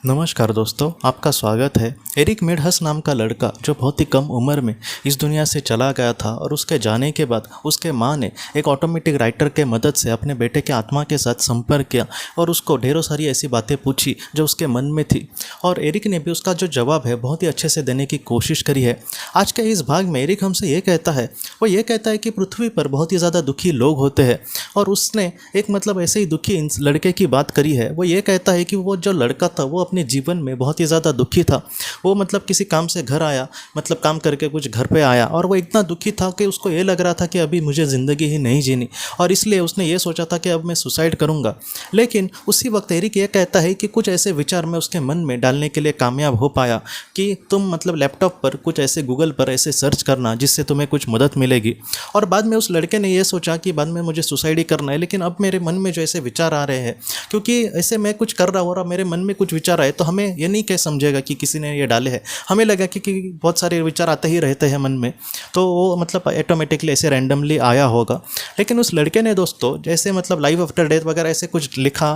नमस्कार दोस्तों, आपका स्वागत है। एरिक मेडहस नाम का लड़का जो बहुत ही कम उम्र में इस दुनिया से चला गया था और उसके जाने के बाद उसके माँ ने एक ऑटोमेटिक राइटर के मदद से अपने बेटे के आत्मा के साथ संपर्क किया और उसको ढेरों सारी ऐसी बातें पूछी जो उसके मन में थी। और एरिक ने भी उसका जो जवाब है बहुत ही अच्छे से देने की कोशिश करी है। आज के इस भाग में एरिक हमसे ये कहता है, वो ये कहता है कि पृथ्वी पर बहुत ही ज़्यादा दुखी लोग होते हैं और उसने एक ऐसे ही दुखी लड़के की बात करी है। वो ये कहता है कि वो जो लड़का था वो अपने जीवन में बहुत ही ज़्यादा दुखी था। वो किसी काम से घर आया, काम करके कुछ घर पे आया और वो इतना दुखी था कि उसको ये लग रहा था कि अभी मुझे ज़िंदगी ही नहीं जीनी और इसलिए उसने ये सोचा था कि अब मैं सुसाइड करूँगा। लेकिन उसी वक्त एरिक ये कहता है कि कुछ ऐसे विचार मैं उसके मन में डालने के लिए कामयाब हो पाया कि तुम लैपटॉप पर कुछ ऐसे गूगल पर ऐसे सर्च करना जिससे तुम्हें कुछ मदद मिलेगी। और बाद में उस लड़के ने यह सोचा कि बाद में मुझे सुसाइड ही करना है, लेकिन अब मेरे मन में जो ऐसे विचार आ रहे हैं, क्योंकि ऐसे मैं कुछ कर रहा हूँ और मेरे मन में कुछ विचार आए तो हमें ये नहीं कह समझेगा कि किसी ने ये डाले हैं। हमें लगा कि बहुत सारे विचार आते ही रहते हैं मन में, तो वो ऑटोमेटिकली ऐसे रैंडमली आया होगा। लेकिन उस लड़के ने दोस्तों जैसे लाइफ आफ्टर डेथ वगैरह ऐसे कुछ लिखा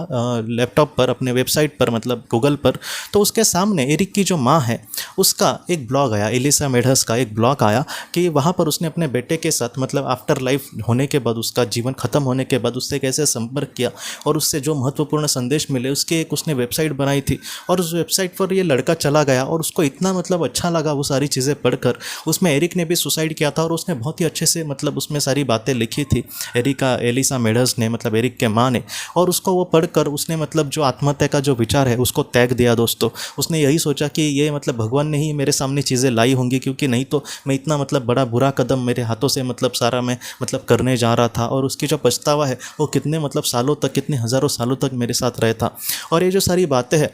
लैपटॉप पर, अपने वेबसाइट पर, गूगल पर, तो उसके सामने एरिक की जो माँ है उसका एक ब्लॉग आया, एलिसा मेडहस का एक ब्लॉग आया कि वहाँ पर उसने अपने बेटे के साथ आफ्टर लाइफ होने के बाद, उसका जीवन खत्म होने के बाद उससे कैसे संपर्क किया और उससे जो महत्वपूर्ण संदेश मिले उसके एक उसने वेबसाइट बनाई थी। और उस वेबसाइट पर ये लड़का चला गया और उसको इतना अच्छा लगा वो सारी चीज़ें पढ़कर। उसमें एरिक ने भी सुसाइड किया था और उसने बहुत ही अच्छे से उसमें सारी बातें लिखी थी एलिसा मेडहस ने, एरिक के माँ ने। और उसको वो पढ़कर उसने जो आत्महत्या का जो विचार है उसको त्याग दिया दोस्तों। उसने यही सोचा कि ये भगवान ने ही मेरे सामने चीज़ें लाई होंगी, क्योंकि नहीं तो मैं इतना बड़ा बुरा कदम मेरे हाथों से सारा मैं करने जा रहा था और उसकी जो पछतावा है वो कितने सालों तक, कितने हज़ारों सालों तक मेरे साथ रहता। और ये जो सारी बातें हैं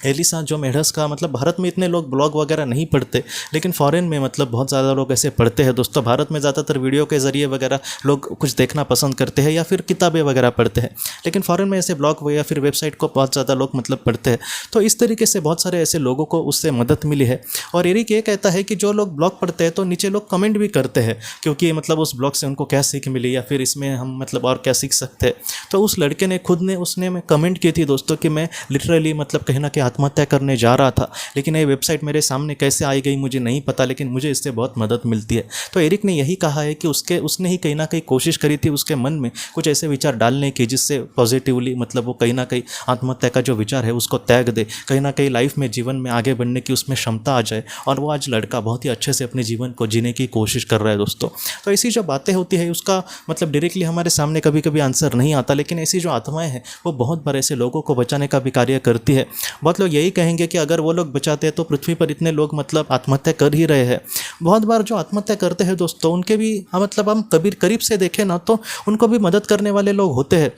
एलिसा जो मेडहस का, भारत में इतने लोग ब्लॉग वगैरह नहीं पढ़ते, लेकिन फ़ॉरेन में बहुत ज़्यादा लोग ऐसे पढ़ते हैं दोस्तों। भारत में ज़्यादातर वीडियो के ज़रिए वगैरह लोग कुछ देखना पसंद करते हैं या फिर किताबें वगैरह पढ़ते हैं, लेकिन फ़ॉरेन में ऐसे ब्लॉग या फिर वेबसाइट को बहुत ज़्यादा लोग पढ़ते हैं। तो इस तरीके से बहुत सारे ऐसे लोगों को उससे मदद मिली है। और एरिक ये कहता है कि जो लोग ब्लॉग पढ़ते हैं तो नीचे लोग कमेंट भी करते हैं, क्योंकि उस ब्लॉग से उनको क्या सीख मिली या फिर इसमें हम और क्या सीख सकते हैं। तो उस लड़के ने खुद ने उसने कमेंट की थी दोस्तों कि मैं लिटरली कहीं ना कहीं आत्महत्या करने जा रहा था, लेकिन ये वेबसाइट मेरे सामने कैसे आई गई मुझे नहीं पता, लेकिन मुझे इससे बहुत मदद मिलती है। तो एरिक ने यही कहा है कि उसने ही कहीं ना कहीं कोशिश करी थी उसके मन में कुछ ऐसे विचार डालने की जिससे पॉजिटिवली वो कहीं ना कहीं आत्महत्या का जो विचार है उसको त्याग दे, कहीं ना कहीं लाइफ में, जीवन में आगे बढ़ने की उसमें क्षमता आ जाए। और वो आज लड़का बहुत ही अच्छे से अपने जीवन को जीने की कोशिश कर रहा है दोस्तों। तो ऐसी जो बातें होती है उसका डायरेक्टली हमारे सामने कभी कभी आंसर नहीं आता, लेकिन ऐसी जो आत्माएं हैं वो बहुत बार ऐसे लोगों को बचाने का भी कार्य करती है। बहुत लोग यही कहेंगे कि अगर वो लोग बचाते हैं तो पृथ्वी पर इतने लोग आत्महत्या कर ही रहे हैं। बहुत बार जो आत्महत्या करते हैं दोस्तों उनके भी हम कभी करीब से देखें ना तो उनको भी मदद करने वाले लोग होते हैं।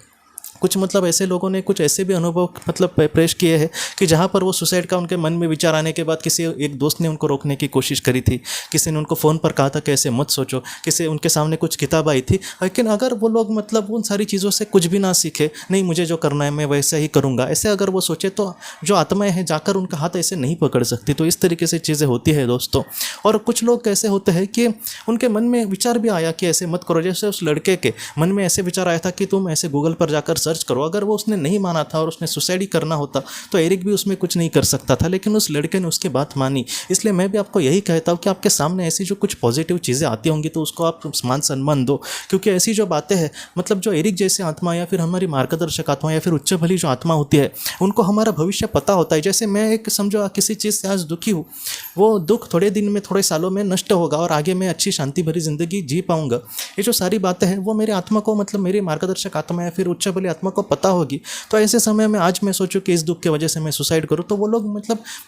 कुछ ऐसे लोगों ने कुछ ऐसे भी अनुभव पेश किए हैं कि जहाँ पर वो सुसाइड का उनके मन में विचार आने के बाद किसी एक दोस्त ने उनको रोकने की कोशिश करी थी, किसी ने उनको फ़ोन पर कहा था कि ऐसे मत सोचो, किसी उनके सामने कुछ किताब आई थी, लेकिन अगर वो लोग उन सारी चीज़ों से कुछ भी ना सीखे, नहीं मुझे जो करना है मैं वैसे ही करूँगा, ऐसे अगर वो सोचे तो जो आत्माएँ हैं जाकर उनका हाथ ऐसे नहीं पकड़ सकती। तो इस तरीके से चीज़ें होती है दोस्तों। और कुछ लोग कैसे होते हैं कि उनके मन में विचार भी आया कि ऐसे मत करो, जैसे उस लड़के के मन में ऐसे विचार आया था कि तुम ऐसे गूगल पर जाकर सर्च करो। अगर वो उसने नहीं माना था और उसने सुसाइड ही करना होता तो एरिक भी उसमें कुछ नहीं कर सकता था, लेकिन उस लड़के ने उसकी बात मानी। इसलिए मैं भी आपको यही कहता हूँ कि आपके सामने ऐसी जो कुछ पॉजिटिव चीज़ें आती होंगी तो उसको आप मान सम्मान दो, क्योंकि ऐसी जो बातें हैं जो एरिक जैसे आत्मा या फिर हमारी मार्गदर्शक आत्मा या फिर उच्च भली जो आत्मा होती है उनको हमारा भविष्य पता होता है। जैसे मैं एक समझो किसी चीज़ से आज दुखी हूँ, वो दुख थोड़े दिन में, थोड़े सालों में नष्ट होगा और आगे मैं अच्छी शांति भरी जिंदगी जी पाऊंगा। ये जो सारी बातें हैं वो मेरे आत्मा को मेरी मार्गदर्शक आत्मा या फिर उच्च भली आत्मा को पता होगी। तो ऐसे समय में आज मैं सोचूं कि इस दुख की वजह से मैं सुसाइड करूं तो वो लोग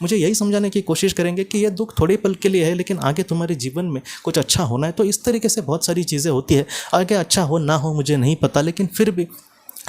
मुझे यही समझाने की कोशिश करेंगे कि ये दुख थोड़े पल के लिए है, लेकिन आगे तुम्हारे जीवन में कुछ अच्छा होना है। तो इस तरीके से बहुत सारी चीज़ें होती है। आगे अच्छा हो ना हो मुझे नहीं पता, लेकिन फिर भी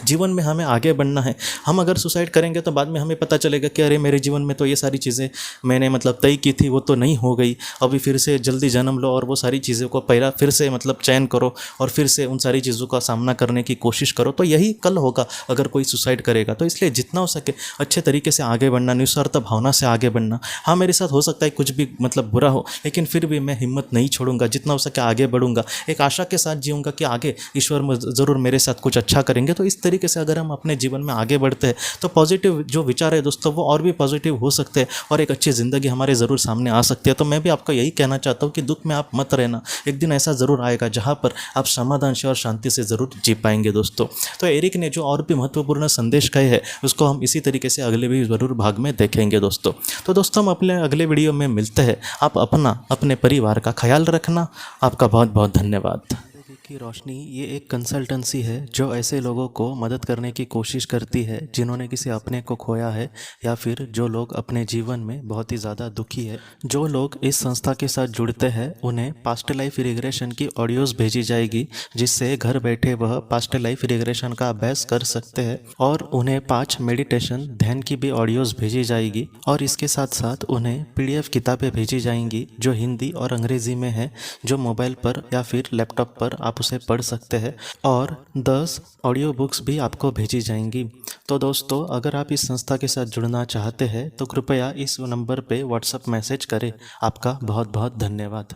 जीवन में हमें आगे बढ़ना है। हम अगर सुसाइड करेंगे तो बाद में हमें पता चलेगा कि अरे मेरे जीवन में तो ये सारी चीज़ें मैंने तय की थी वो तो नहीं हो गई, अभी फिर से जल्दी जन्म लो और वो सारी चीज़ों को पहला फिर से चयन करो और फिर से उन सारी चीज़ों का सामना करने की कोशिश करो। तो यही कल होगा अगर कोई सुसाइड करेगा। तो इसलिए जितना हो सके अच्छे तरीके से आगे बढ़ना, निस्वार्थ भावना से आगे बढ़ना। हाँ, मेरे साथ हो सकता है कुछ भी बुरा हो, लेकिन फिर भी मैं हिम्मत नहीं छोड़ूंगा, जितना हो सके आगे बढ़ूंगा, एक आशा के साथ जीऊँगा कि आगे ईश्वर ज़रूर मेरे साथ कुछ अच्छा करेंगे। तो इस तरीके से अगर हम अपने जीवन में आगे बढ़ते हैं तो पॉजिटिव जो विचार है दोस्तों वो और भी पॉजिटिव हो सकते हैं और एक अच्छी ज़िंदगी हमारे ज़रूर सामने आ सकती है। तो मैं भी आपको यही कहना चाहता हूँ कि दुख में आप मत रहना, एक दिन ऐसा ज़रूर आएगा जहाँ पर आप समाधान से और शांति से ज़रूर जी पाएंगे दोस्तों। तो एरिक ने जो और भी महत्वपूर्ण संदेश कहे हैं उसको हम इसी तरीके से अगले भी ज़रूर भाग में देखेंगे दोस्तों। तो दोस्तों हम अपने अगले वीडियो में मिलते हैं। आप अपना अपने परिवार का ख्याल रखना। आपका बहुत बहुत धन्यवाद। की रोशनी ये एक कंसल्टेंसी है जो ऐसे लोगों को मदद करने की कोशिश करती है जिन्होंने किसी अपने को खोया है या फिर जो लोग अपने जीवन में बहुत ही ज़्यादा दुखी है। जो लोग इस संस्था के साथ जुड़ते हैं उन्हें पास्ट लाइफ रिग्रेशन की ऑडियोज़ भेजी जाएगी जिससे घर बैठे वह पास्ट लाइफ रिग्रेशन का अभ्यास कर सकते हैं और उन्हें 5 मेडिटेशन ध्यान की भी ऑडियोज़ भेजी जाएगी और इसके साथ साथ उन्हें PDF किताबें भेजी जाएंगी जो हिंदी और अंग्रेज़ी में है, जो मोबाइल पर या फिर लैपटॉप पर आप उसे पढ़ सकते हैं और 10 ऑडियो बुक्स भी आपको भेजी जाएंगी। तो दोस्तों अगर आप इस संस्था के साथ जुड़ना चाहते हैं तो कृपया इस नंबर पे व्हाट्सएप मैसेज करें। आपका बहुत बहुत धन्यवाद।